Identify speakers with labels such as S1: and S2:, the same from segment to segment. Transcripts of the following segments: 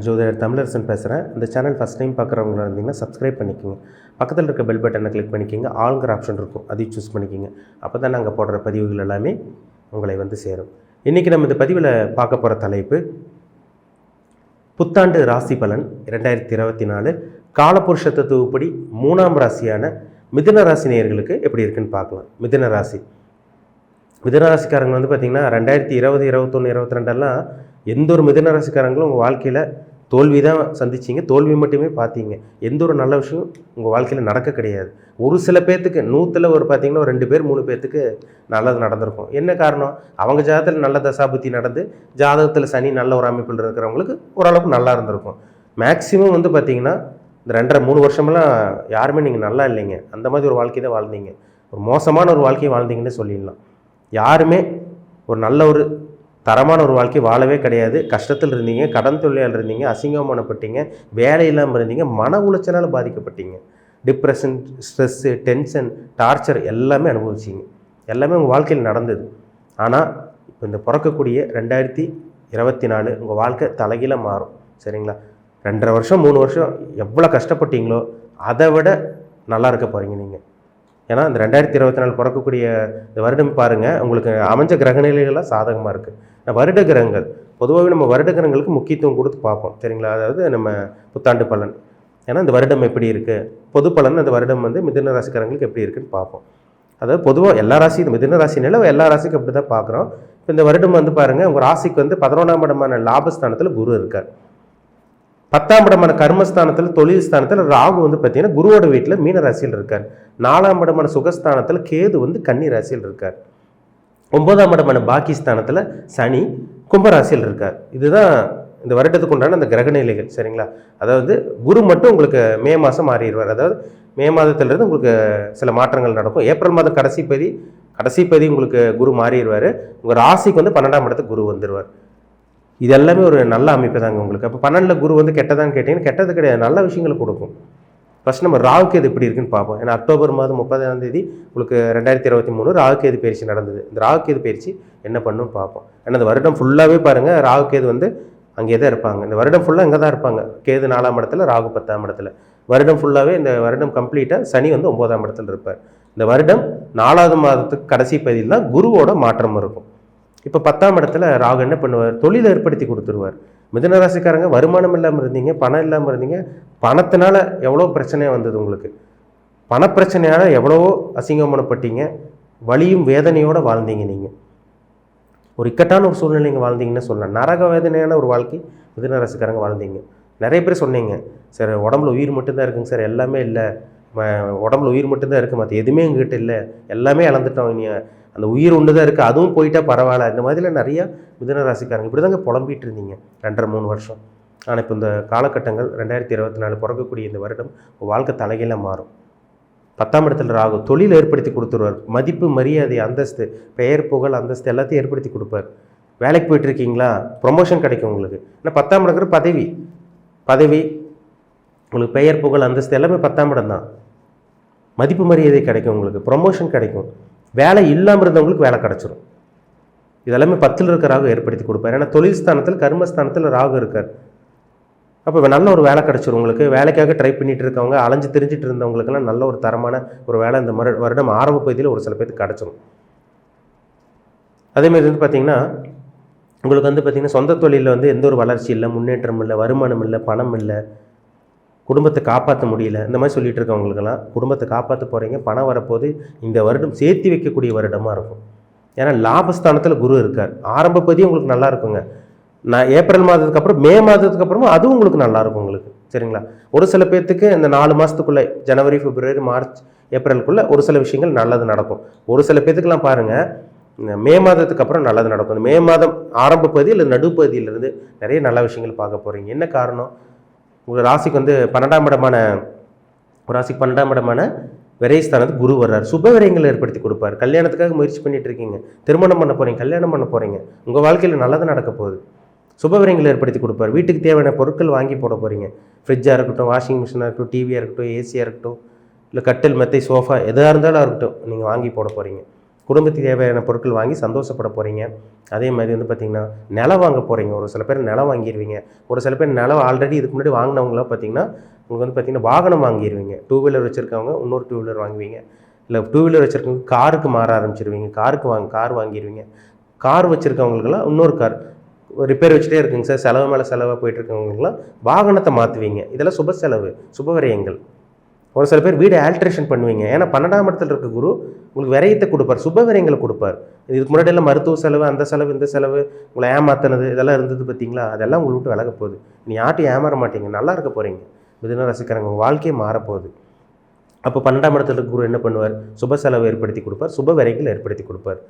S1: ஜோதிடர் தமிழரசன் பேசுகிறேன். இந்த சேனல் ஃபஸ்ட் டைம் பார்க்குறவங்களா இருந்தீங்கன்னா சப்ஸ்கிரைப் பண்ணிக்கோங்க. பக்கத்தில் இருக்க பெல் பட்டனை கிளிக் பண்ணிக்கோங்க. ஆளுங்கிற ஆப்ஷன் இருக்கும், அதையும் சூஸ் பண்ணிக்கோங்க. அப்போ தான் நாங்கள் போடுற பதிவுகள் எல்லாமே உங்களை வந்து சேரும். இன்றைக்கி நம்ம இந்த பதிவில் பார்க்க போகிற தலைப்பு புத்தாண்டு ராசி பலன் 2024 காலபுருஷ தத்துவப்படி 3ஆம் ராசியான மிதுன ராசி நேயர்களுக்கு எப்படி இருக்குன்னு பார்க்கலாம். மிதுன ராசிக்காரங்க வந்து பார்த்திங்கன்னா 2020, 21, 22 எந்த ஒரு மிதுன ராசிக்காரங்களும் உங்கள் வாழ்க்கையில் தோல்வி தான் சந்திச்சிங்க, தோல்வி மட்டுமே பார்த்தீங்க. எந்த ஒரு நல்ல விஷயம் உங்கள் வாழ்க்கையில் நடக்க கிடையாது. ஒரு சில பேர்த்துக்கு 100ல் ஒரு பார்த்திங்கன்னா ஒரு 2 பேர் 3 பேர்த்துக்கு நல்லது நடந்திருக்கும். என்ன காரணம்? அவங்க ஜாதகத்தில் நல்ல தசாபுத்தி நடந்து ஜாதகத்தில் சனி நல்ல ஒரு அமைப்பில் இருக்கிறவங்களுக்கு ஓரளவுக்கு நல்லா இருந்திருக்கும். மேக்ஸிமம் வந்து பார்த்திங்கன்னா இந்த 2.5-3 வருஷமெல்லாம் யாருமே நீங்கள் நல்லா இல்லைங்க, அந்த மாதிரி ஒரு வாழ்க்கை தான் வாழ்ந்தீங்க. ஒரு மோசமான ஒரு வாழ்க்கையை வாழ்ந்தீங்கன்னு சொல்லிடலாம். யாருமே ஒரு நல்ல ஒரு தரமான ஒரு வாழ்க்கை வாழவே கிடையாது. கஷ்டத்தில் இருந்தீங்க, கடன் தொல்லையால் இருந்தீங்க, அசிங்கமானப்பட்டீங்க, வேலை இல்லாமல் இருந்தீங்க, மன உளைச்சலால் பாதிக்கப்பட்டீங்க. டிப்ரெஷன், ஸ்ட்ரெஸ்ஸு, டென்ஷன், டார்ச்சர் எல்லாமே அனுபவிச்சிங்க. எல்லாமே உங்கள் வாழ்க்கையில் நடந்தது. ஆனால் இப்போ இந்த பிறக்கக்கூடிய 2024 உங்கள் வாழ்க்கை தலைகீழ மாறும். சரிங்களா? 2.5 வருஷம் 3 வருஷம் எவ்வளோ கஷ்டப்பட்டீங்களோ அதை விட நல்லா இருக்க போகிறீங்க நீங்கள். ஏன்னா இந்த 2024 பிறக்கக்கூடிய இந்த வருடம் பாருங்கள், உங்களுக்கு அமைஞ்ச கிரகநிலைகள்லாம் சாதகமாக இருக்குது. வருட கிரகங்கள் பொதுவாகவே நம்ம வருட கிரகங்களுக்கு முக்கியத்துவம் கொடுத்து பார்ப்போம். சரிங்களா? அதாவது நம்ம புத்தாண்டு பலன், ஏன்னா இந்த வருடம் எப்படி இருக்குது, பொது பலன் அந்த வருடம் வந்து மிதுன ராசிக்காரங்களுக்கு எப்படி இருக்குன்னு பார்ப்போம். அதாவது பொதுவாக எல்லா ராசி, இந்த மிதுன ராசினால எல்லா ராசிக்கும் அப்படி தான் பார்க்குறோம். இப்போ இந்த வருடம் வந்து பாருங்கள், உங்கள் ராசிக்கு வந்து 11ஆம் இடமான லாபஸ்தானத்தில் குரு இருக்கார். 10ஆம் இடமான கர்மஸ்தானத்தில் தொழில் ஸ்தானத்தில் ராகு வந்து பார்த்தீங்கன்னா குருவோட வீட்டில் மீன ராசியில் இருக்கார். 4ஆம் இடமான சுகஸ்தானத்தில் கேது வந்து கன்னி ராசியில் இருக்கார். 9ஆம் இடமான பாக்கிஸ்தானத்தில் சனி கும்பராசியில் இருக்கார். இதுதான் இந்த வருடத்துக்கு உண்டான அந்த கிரகநிலைகள். சரிங்களா? அதாவது குரு மட்டும் உங்களுக்கு மே மாதம் மாறிடுவார். அதாவது மே மாதத்திலிருந்து உங்களுக்கு சில மாற்றங்கள் நடக்கும். ஏப்ரல் மாதம் கடைசி பதி உங்களுக்கு குரு மாறிடுவார். உங்கள் ராசிக்கு வந்து 12ஆம் இடத்துக்கு குரு வந்துடுவார். இது எல்லாமே ஒரு நல்ல அமைப்பு தாங்க உங்களுக்கு. அப்போ 12ல் குரு வந்து கெட்டதான்னு கேட்டிங்கன்னா கெட்டது கிடையாது, நல்ல விஷயங்களை கொடுக்கும். ஃபஸ்ட் நம்ம ராகுகேது எப்படி இருக்குன்னு பார்ப்போம். ஏன்னா அக்டோபர் மாதம் 30ஆம் தேதி உங்களுக்கு 2023 ராகுகேது பயிற்சி நடந்தது. இந்த ராகுகேது பயிற்சி என்ன பண்ணுன்னு பார்ப்போம். ஏன்னா இந்த வருடம் ஃபுல்லாகவே பாருங்கள், ராகுகேது வந்து அங்கே தான் இருப்பாங்க. இந்த வருடம் ஃபுல்லாக இங்கே தான் இருப்பாங்க. கேது 4ஆம் இடத்துல, ராகு 10ஆம் இடத்துல. வருடம் ஃபுல்லாகவே இந்த வருடம் கம்ப்ளீட்டாக சனி வந்து 9ஆம் இடத்துல இருப்பார். இந்த வருடம் 4வது மாதத்துக்கு கடைசி பகுதியில் தான் குருவோட மாற்றம் இருக்கும். இப்போ 10ஆம் இடத்துல ராகு என்ன பண்ணுவார்? தொழிலை ஏற்படுத்தி கொடுத்துருவார். மிதுன ராசிக்காரங்க வருமானம் இல்லாமல் இருந்தீங்க, பணம் இல்லாமல் இருந்தீங்க, பணத்தினால எவ்வளோ பிரச்சனையாக வந்தது உங்களுக்கு, பணப்பிரச்சனையால் எவ்வளவோ அசிங்கமானப்பட்டீங்க, வலியும் வேதனையோடு வாழ்ந்தீங்க. நீங்கள் ஒரு இக்கட்டான ஒரு சூழ்நிலைங்க வாழ்ந்தீங்கன்னு சொல்லலாம். நரக வேதனையான ஒரு வாழ்க்கை மிதுன ராசிக்காரங்க வாழ்ந்தீங்க. நிறைய பேர் சொன்னீங்க, சார் உடம்புல உயிர் மட்டும்தான் இருக்குங்க சார், எல்லாமே இல்லை, உடம்புல உயிர் மட்டும்தான் இருக்குது, மற்ற எதுவுமே எங்ககிட்ட இல்லை, எல்லாமே இழந்துட்டோம், இனி அந்த உயிர் ஒன்று தான் இருக்குது, அதுவும் போயிட்டா பரவாயில்ல. இந்த மாதிரிலாம் நிறையா மிதுன ராசிக்காரங்க இப்படி தாங்க புலம்பிகிட்டு இருந்தீங்க 2.5-3 வருஷம். ஆனால் இப்போ இந்த காலகட்டங்கள் 2024 பிறக்கக்கூடிய இந்த வருடம் வாழ்க்கை தலைகீழ மாறும். 10ஆம் இடத்துல ராகு தொழில் ஏற்படுத்தி கொடுத்துருவார். மதிப்பு, மரியாதை, அந்தஸ்து, பெயர், புகழ், அந்தஸ்து எல்லாத்தையும் ஏற்படுத்தி கொடுப்பார். வேலைக்கு போயிட்டுருக்கீங்களா, ப்ரொமோஷன் கிடைக்கும் உங்களுக்கு. ஏன்னா 10ஆம் இடத்துல பதவி உங்களுக்கு, பெயர், புகழ், அந்தஸ்து எல்லாமே 10ஆம் இடம் தான். மதிப்பு மரியாதை கிடைக்கும் உங்களுக்கு, ப்ரொமோஷன் கிடைக்கும். வேலை இல்லாமல் இருந்தவங்களுக்கு வேலை கிடச்சிரும். இதெல்லாமே 10ல் இருக்க ராகு ஏற்படுத்தி கொடுப்பார். ஏன்னா தொழில் ஸ்தானத்தில், கர்மஸ்தானத்தில் ராகு இருக்கார். அப்போ நல்ல ஒரு வேலை கிடச்சிரும் உங்களுக்கு. வேலைக்காக ட்ரை பண்ணிட்டு இருக்கவங்க, அலைஞ்சு தெரிஞ்சிட்டு இருந்தவங்களுக்கெல்லாம் நல்ல ஒரு தரமான ஒரு வேலை இந்த வருடம் ஆரம்ப பகுதியில் ஒரு சில பேருக்கு கிடச்சிரும். அதேமாதிரி வந்து பார்த்திங்கன்னா உங்களுக்கு வந்து பார்த்திங்கன்னா சொந்த தொழிலில் வந்து எந்த ஒரு வளர்ச்சி இல்லை, முன்னேற்றம் இல்லை, வருமானம் இல்லை, பணம் இல்லை, குடும்பத்தை காப்பாற்ற முடியல, இந்த மாதிரி சொல்லிட்டு இருக்கவங்களுக்கெல்லாம் குடும்பத்தை காப்பாற்ற போகிறீங்க. பணம் வரப்போது இந்த வருடம் சேர்த்து வைக்கக்கூடிய வருடமாக இருக்கும். ஏன்னா லாபஸ்தானத்தில் குரு இருக்கார். ஆரம்ப பகுதியும் உங்களுக்கு நல்லா இருக்குங்க. ஏப்ரல் மாதத்துக்கு அப்புறம் மே மாதத்துக்கு அப்புறமா அதுவும் உங்களுக்கு நல்லாயிருக்கும் உங்களுக்கு. சரிங்களா? ஒரு சில பேர்த்துக்கு இந்த 4 மாதத்துக்குள்ளே, ஜனவரி, பிப்ரவரி, மார்ச், ஏப்ரலுக்குள்ளே ஒரு சில விஷயங்கள் நல்லது நடக்கும். ஒரு சில பேர்த்துக்கெல்லாம் பாருங்கள், இந்த மே மாதத்துக்கு அப்புறம் நல்லது நடக்கும். இந்த மே மாதம் ஆரம்ப பகுதி இல்லை நடுப்பகுதியிலிருந்து நிறைய நல்ல விஷயங்கள் பார்க்க போகிறீங்க. என்ன காரணம்? உங்கள் ராசிக்கு வந்து 12ஆம் இடமான விரைஸ்தானத்துக்கு குரு வர்றார். சுப விரயங்களை ஏற்படுத்தி கொடுப்பார். கல்யாணத்துக்காக முயற்சி பண்ணிட்டு இருக்கீங்க, திருமணம் பண்ண போகிறீங்க, கல்யாணம் பண்ண போகிறீங்க, உங்கள் வாழ்க்கையில் நல்லது நடக்க போகுது. சுப விரயங்களை ஏற்படுத்தி கொடுப்பார். வீட்டுக்கு தேவையான பொருட்கள் வாங்கி போட போகிறீங்க. ஃப்ரிட்ஜாக இருக்கட்டும், வாஷிங் மிஷினாக இருக்கட்டும், டிவியாக இருக்கட்டும், ஏசியாக இருக்கட்டும், இல்லை கட்டில், மெத்தை, சோஃபா எதாக இருந்தாலும் இருக்கட்டும், நீங்கள் வாங்கி போட போகிறீங்க. குடும்பத்துக்கு தேவையான பொருட்கள் வாங்கி சந்தோஷப்பட போகிறீங்க. அதே மாதிரி வந்து பார்த்திங்கன்னா நிலம் வாங்க போகிறீங்க. ஒரு சில பேர் நிலம் வாங்கிடுவீங்க. ஒரு சில பேர் நிலம் ஆல்ரெடி இதுக்கு முன்னாடி வாங்கினவங்களாம் பார்த்திங்கன்னா உங்களுக்கு வந்து பார்த்திங்கன்னா வாகனம் வாங்கிடுவீங்க. 2 வீலர் வச்சுருக்கவங்க இன்னொரு 2 வீலர் வாங்குவீங்க. இல்லை 2 வீலர் வச்சுருக்கவங்க காருக்கு மாற ஆரம்பிச்சிருவீங்க. கார் வாங்கிடுவீங்க. கார் வச்சுருக்கவங்களுக்கெல்லாம் இன்னொரு கார் ரிப்பேர் வச்சுட்டே இருக்குங்க சார், செலவு மேலே செலவாக போயிட்டுருக்கவங்களுக்குலாம் வாகனத்தை மாற்றுவீங்க. இதெல்லாம் சுப செலவு, சுப விரயங்கள். ஒரு சில பேர் வீடு ஆல்ட்ரேஷன் பண்ணுவீங்க. ஏன்னா 12ஆம் இடத்துல இருக்க குரு உங்களுக்கு விரயத்தை கொடுப்பார், சுப விரயங்களை கொடுப்பார். இதுக்கு முன்னாடி எல்லாம் மருத்துவ செலவு, அந்த செலவு, இந்த செலவு, உங்களை ஏமாத்தினது இதெல்லாம் இருந்தது பார்த்தீங்களா, அதெல்லாம் உங்களை விட்டு விலக போகுது. நீ யார்ட்டும் ஏமாற மாட்டீங்க, நல்லா இருக்க போகிறீங்க. மிதுன ராசிக்காரங்க உங்கள் வாழ்க்கையே மாறப்போகுது. அப்போ 12ஆம் இடத்துல இருக்க குரு என்ன பண்ணுவார்? சுப செலவு ஏற்படுத்தி கொடுப்பார், சுப விரயங்கள் ஏற்படுத்தி கொடுப்பார்.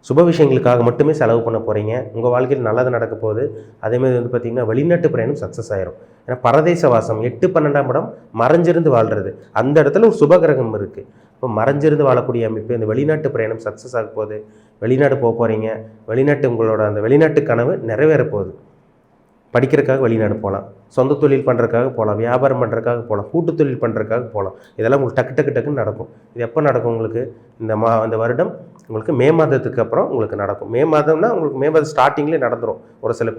S1: சுப விஷயங்களுக்காக மட்டுமே செலவு பண்ண போகிறீங்க. உங்கள் வாழ்க்கையில் நல்லது நடக்க போகுது. அதேமாதிரி வந்து பார்த்திங்கன்னா வெளிநாட்டு பிரயாணம் சக்ஸஸ் ஆயிரும். ஏன்னா பரதேச வாசம் 8, 12ஆம் இடம் மறைஞ்சிருந்து வாழ்கிறது. அந்த இடத்துல ஒரு சுபகிரகம் இருக்குது. இப்போ மறைஞ்சிருந்து வாழக்கூடிய அமைப்பு, இந்த வெளிநாட்டு பிரயாணம் சக்ஸஸ் ஆக போகுது. வெளிநாடு போக போகிறீங்க. வெளிநாட்டு உங்களோட அந்த வெளிநாட்டு கனவு நிறைவேற போகுது. படிக்கிறதுக்காக வெளிநாடு போகலாம், சொந்த தொழில் பண்ணுறதுக்காக போகலாம், வியாபாரம் பண்ணுறதுக்காக போகலாம், கூட்டு தொழில் பண்ணுறதுக்காக போகலாம். இதெல்லாம் உங்களுக்கு டக்குன்னு நடக்கும். இது எப்போ நடக்கும் உங்களுக்கு? இந்த வருடம் உங்களுக்கு மே மாதத்துக்கு அப்புறம் உங்களுக்கு நடக்கும். மே மாதம்னா உங்களுக்கு மே மாதம் ஸ்டார்டிங்லேயே நடந்துடும். ஒரு சில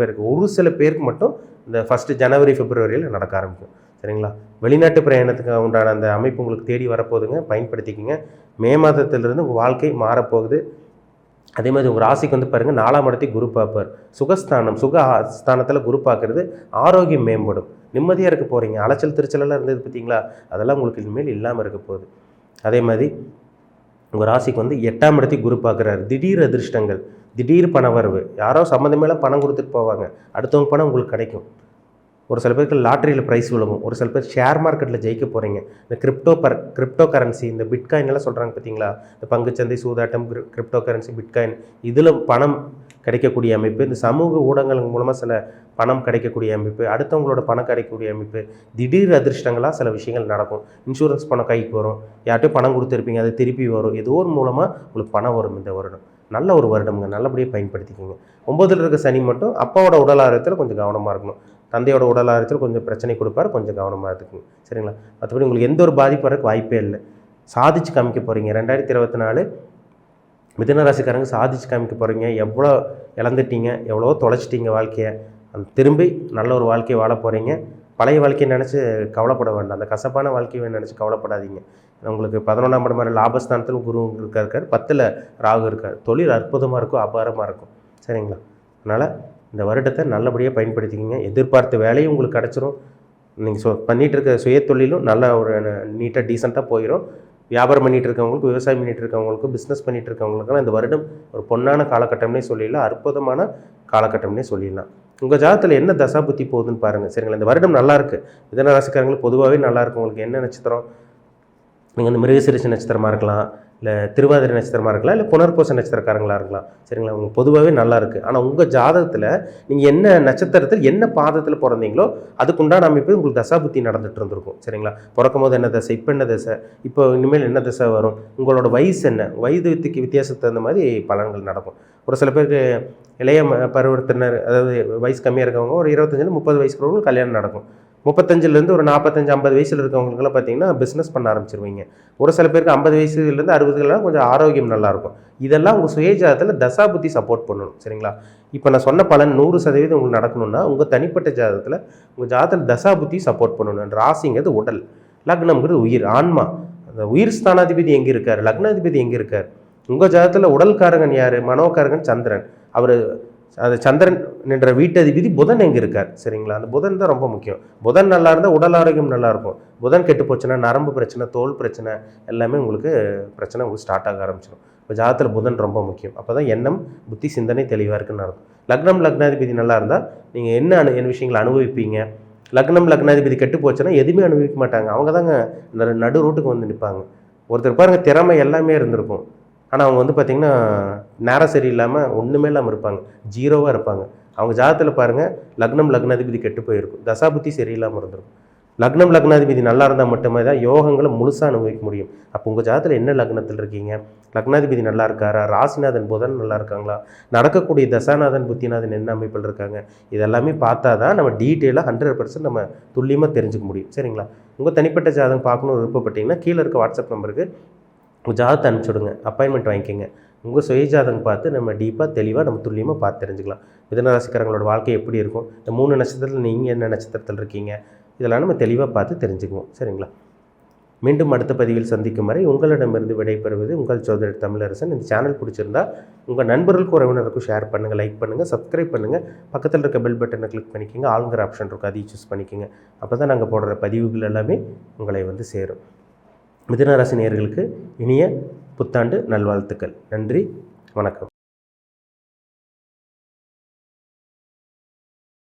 S1: பேருக்கு மட்டும் இந்த ஃபஸ்ட்டு ஜனவரி, பிப்ரவரியில் நடக்க ஆரம்பிக்கும். சரிங்களா? வெளிநாட்டு பிரயாணத்துக்கு உண்டான அந்த அமைப்பு உங்களுக்கு தேடி வரப்போகுதுங்க. பயன்படுத்திக்கிங்க. மே மாதத்திலிருந்து உங்கள் வாழ்க்கை மாறப்போகுது. அதே மாதிரி உங்கள் ராசிக்கு வந்து பாருங்கள் 4ஆம் இடத்தை குரு பார்ப்பார். சுகஸ்தானத்தில் குரு பார்க்குறது ஆரோக்கியம் மேம்படும். நிம்மதியாக இருக்க போகிறீங்க. அலைச்சல் திருச்சலெல்லாம் இருந்தது பார்த்தீங்களா, அதெல்லாம் உங்களுக்கு இனிமேல் இல்லாமல் இருக்க போகுது. அதே மாதிரி உங்கள் ராசிக்கு வந்து 8ஆம் இடத்தை குரு பார்க்குறாரு. திடீர் அதிர்ஷ்டங்கள், திடீர் பணவரவு. யாரோ சம்மந்தமேல பணம் கொடுத்துட்டு போவாங்க, அடுத்தவங்க பணம் உங்களுக்கு கிடைக்கும். ஒரு சில பேருக்கு லாட்ரியில் ப்ரைஸ் விழுகும். ஒரு சில பேர் ஷேர் மார்க்கெட்டில் ஜெயிக்க போகிறீங்க. இந்த கிரிப்டோ கரன்சி, இந்த பிட்காயின் எல்லாம் சொல்கிறாங்க பார்த்தீங்களா, இந்த பங்குச்சந்தை, சூதாட்டம், கிரிப்டோ கரன்சி, பிட்காயின், இதில் பணம் கிடைக்கக்கூடிய அமைப்பு, இந்த சமூக ஊடகங்கள் மூலமாக சில பணம் கிடைக்கக்கூடிய அமைப்பு, அடுத்தவங்களோட பணம் கிடைக்கக்கூடிய அமைப்பு, திடீர் அதிர்ஷ்டங்களாக சில விஷயங்கள் நடக்கும். இன்சூரன்ஸ் பணம் கைக்கு வரும். யார்ட்டையும் பணம் கொடுத்துருப்பீங்க, அது திருப்பி வரும். ஏதோ ஒரு மூலமாக உங்களுக்கு பணம் வரும். இந்த வருடம் நல்ல ஒரு வருடம்ங்க. நல்லபடியாக பயன்படுத்திக்கோங்க. 9ல் இருக்க சனி மட்டும் அப்பாவோட உடல் ஆரோக்கியத்தில் கொஞ்சம் கவனமாக இருக்கணும். தந்தையோட உடல் ஆரோக்கியத்தில் கொஞ்சம் பிரச்சனை கொடுப்பார், கொஞ்சம் கவனமாக இருக்குங்க. சரிங்களா? மற்றபடி உங்களுக்கு எந்த ஒரு பாதிப்பு வரக்கு வாய்ப்பே இல்லை. சாதிச்சு காமிக்க போகிறீங்க. 2024 மிதுன ராசிக்காரங்க சாதிச்சு காமிக்க போகிறீங்க. எவ்வளோ இழந்துட்டீங்க, எவ்வளோ தொலைச்சிட்டீங்க வாழ்க்கையை, அந்த திரும்பி நல்ல ஒரு வாழ்க்கையை வாழ போகிறீங்க. பழைய வாழ்க்கையை நினச்சி கவலைப்பட வேண்டாம். அந்த கசப்பான வாழ்க்கையை நினச்சி கவலைப்படாதீங்க. உங்களுக்கு 11ஆம் இடம் மாதிரி லாபஸ்தானத்தில் குரு இருக்கார், 10ல் ராகு இருக்கார். தொழில் அற்புதமாக இருக்கும், அபாரமாக இருக்கும். சரிங்களா? அதனால் இந்த வருடத்தை நல்லபடியாக பயன்படுத்திக்கிங்க. எதிர்பார்த்த வேலையும் உங்களுக்கு கிடச்சிரும். நீங்கள் பண்ணிகிட்டு இருக்க சுய தொழிலும் நல்ல ஒரு நீட்டாக டீசெண்டாக போயிடும். வியாபாரம் பண்ணிகிட்டு இருக்கவங்களுக்கு, விவசாயம் பண்ணிகிட்டு இருக்கவங்களுக்கு, பிஸ்னஸ் பண்ணிகிட்டு இருக்கவங்களுக்கெல்லாம் இந்த வருடம் ஒரு பொன்னான காலகட்டம்னே சொல்லிடலாம். அற்புதமான காலகட்டம்னே சொல்லிடலாம். உங்கள் ஜாதகத்தில் என்ன தசா புத்தி போகுதுன்னு பாருங்கள். சரிங்களா? இந்த வருடம் நல்லாயிருக்கு. மிதுன ராசிக்காரங்களுக்கு பொதுவாகவே நல்லாயிருக்கும். உங்களுக்கு என்ன நட்சத்திரம்? நீங்கள் வந்து மிருகசீரிஷ நட்சத்திரமாக இருக்கலாம், இல்லை திருவாதிரை நட்சத்திரமாக இருக்கலாம், இல்லை புனர்பூச நட்சத்திரக்காரங்களாக இருக்கலாம். சரிங்களா? உங்களுக்கு பொதுவாகவே நல்லா இருக்குது. ஆனால் உங்கள் ஜாதகத்தில் நீங்கள் என்ன நட்சத்திரத்தில் என்ன பாதத்தில் பிறந்தீங்களோ அதுக்குண்டான அமைப்பு உங்களுக்கு தசா புத்தி நடந்துகிட்டு இருந்திருக்கும். சரிங்களா? பிறக்கும் போது என்ன தசை, இப்போ என்ன தசை, இப்போ இனிமேல் என்ன தசை வரும், உங்களோட வயசு என்ன, வயது வித்தியாசத்துக்கு தகுந்த மாதிரி பலன்கள் நடக்கும். ஒரு சில பேருக்கு இளைய பருவத்தினர், அதாவது வயசு கம்மியாக இருக்கவங்க ஒரு 25 30 வயசுக்கு கல்யாணம் நடக்கும். 35லேருந்து ஒரு 45 50 வயசில் இருக்கவங்களுக்குலாம் பார்த்தீங்கன்னா பிஸ்னஸ் பண்ண ஆரம்பிச்சிருவீங்க. ஒரு சில பேருக்கு 50 வயசுலேருந்து 60 கொஞ்சம் ஆரோக்கியம் நல்லாயிருக்கும். இதெல்லாம் உங்கள் சுயஜாதத்தில் தசா புத்தி சப்போர்ட் பண்ணணும். சரிங்களா? இப்போ நான் சொன்ன பலன் 100% உங்களுக்கு நடக்கணும்னா உங்கள் தனிப்பட்ட ஜாதகத்தில் உங்கள் ஜாதகத்தில் தசா புத்தி சப்போர்ட் பண்ணணும். ராசிங்கிறது உடல், லக்னம்ங்கிறது உயிர், ஆன்மா. அந்த உயிர் ஸ்தானாதிபதி எங்கே இருக்கார், லக்னாதிபதி எங்கே இருக்கார்? உங்கள் ஜாதகத்தில் உடல்காரகன் யார்? மனோகாரகன் சந்திரன். அவர் அது சந்திரன் என்ற வீட்டதிபதி புதன் எங்கே இருக்கார்? சரிங்களா? அந்த புதன் தான் ரொம்ப முக்கியம். புதன் நல்லா இருந்தால் உடல் ஆரோக்கியம் நல்லாயிருக்கும். புதன் கெட்டு போச்சுன்னா நரம்பு பிரச்சனை, தோல் பிரச்சனை எல்லாமே உங்களுக்கு பிரச்சனை உங்களுக்கு ஸ்டார்ட் ஆக ஆரம்பிச்சிடும். இப்போ ஜாதகத்தில் புதன் ரொம்ப முக்கியம். அப்போ தான் எண்ணம், புத்தி, சிந்தனை தெளிவாக இருக்குன்னு அர்த்தம். லக்னம் லக்னாதிபதி நல்லா இருந்தால் நீங்கள் என்ன விஷயங்களை அனுபவிப்பீங்க. லக்னாதிபதி கெட்டு போச்சுன்னா எதுவுமே அனுபவிக்க மாட்டாங்க. அவங்க தாங்க நடு ரோட்டுக்கு வந்து நிற்பாங்க. ஒருத்தர் பாருங்கள், திறமை எல்லாமே இருந்திருக்கும், ஆனால் அவங்க வந்து பார்த்திங்கன்னா நேரம் சரியில்லாமல் ஒன்றுமே இல்லாமல் இருப்பாங்க, ஜீரோவாக இருப்பாங்க. அவங்க ஜாதகத்தில் பாருங்கள், லக்னாதிபதி கெட்டு போயிருக்கும், தசாபுத்தி சரியில்லாமல் இருந்திருக்கும். லக்னாதிபதி நல்லா இருந்தால் மட்டுமே தான் யோகங்களை முழுசாக அனுபவிக்க முடியும். அப்போ உங்கள் ஜாதகத்தில் என்ன லக்னத்தில் இருக்கீங்க, லக்னாதிபதி நல்லா இருக்காரா, ராசிநாதன் புதன் நல்லா இருக்காங்களா, நடக்கக்கூடிய தசாநாதன் புத்திநாதன் என்ன அமைப்பில் இருக்காங்க, இதெல்லாமே பார்த்தா தான் நம்ம டீட்டெயிலாக 100% நம்ம துல்லியமாக தெரிஞ்சுக்க முடியும். சரிங்களா? உங்கள் தனிப்பட்ட ஜாதகம் பார்க்கணுன்னு விருப்பப்பட்டீங்கன்னா கீழே இருக்க வாட்ஸ்அப் நம்பருக்கு உங்கள் ஜாதகத்தை அனுப்பிச்சுடுங்க, அப்பாயின்மெண்ட் வாங்கிக்கோங்க. உங்கள் சுயஜாதகம் பார்த்து நம்ம டீப்பாக தெளிவாக நம்ம துல்லியமாக பார்த்து தெரிஞ்சுக்கலாம். மிதுன ராசிக்காரங்களோட வாழ்க்கை எப்படி இருக்கும், இந்த 3 நட்சத்திரத்தில் நீங்கள் என்ன நட்சத்திரத்தில் இருக்கீங்க, இதெல்லாம் நம்ம தெளிவாக பார்த்து தெரிஞ்சுக்குவோம். சரிங்களா? மீண்டும் அடுத்த பதிவில் சந்திக்கும் வரை உங்களிடமிருந்து விடைபெறுவது உங்கள் ஜோதிடர் தமிழரசன். இந்த சேனல் பிடிச்சிருந்தா உங்கள் நண்பர்களுக்கும் உறவினருக்கும் ஷேர் பண்ணுங்கள், லைக் பண்ணுங்கள், சப்ஸ்கிரைப் பண்ணுங்கள். பக்கத்தில் இருக்க பெல் பட்டனை கிளிக் பண்ணிக்கோங்க. ஆளுங்கிற ஆப்ஷன் இருக்கும், அதையும் சூஸ் பண்ணிக்கோங்க. அப்போ தான் நாங்கள் போடுற பதிவுகள் எல்லாமே உங்களை வந்து சேரும். மிதுன ராசி நேயர்களுக்கு இனிய புத்தாண்டு நல்வாழ்த்துக்கள். நன்றி, வணக்கம்.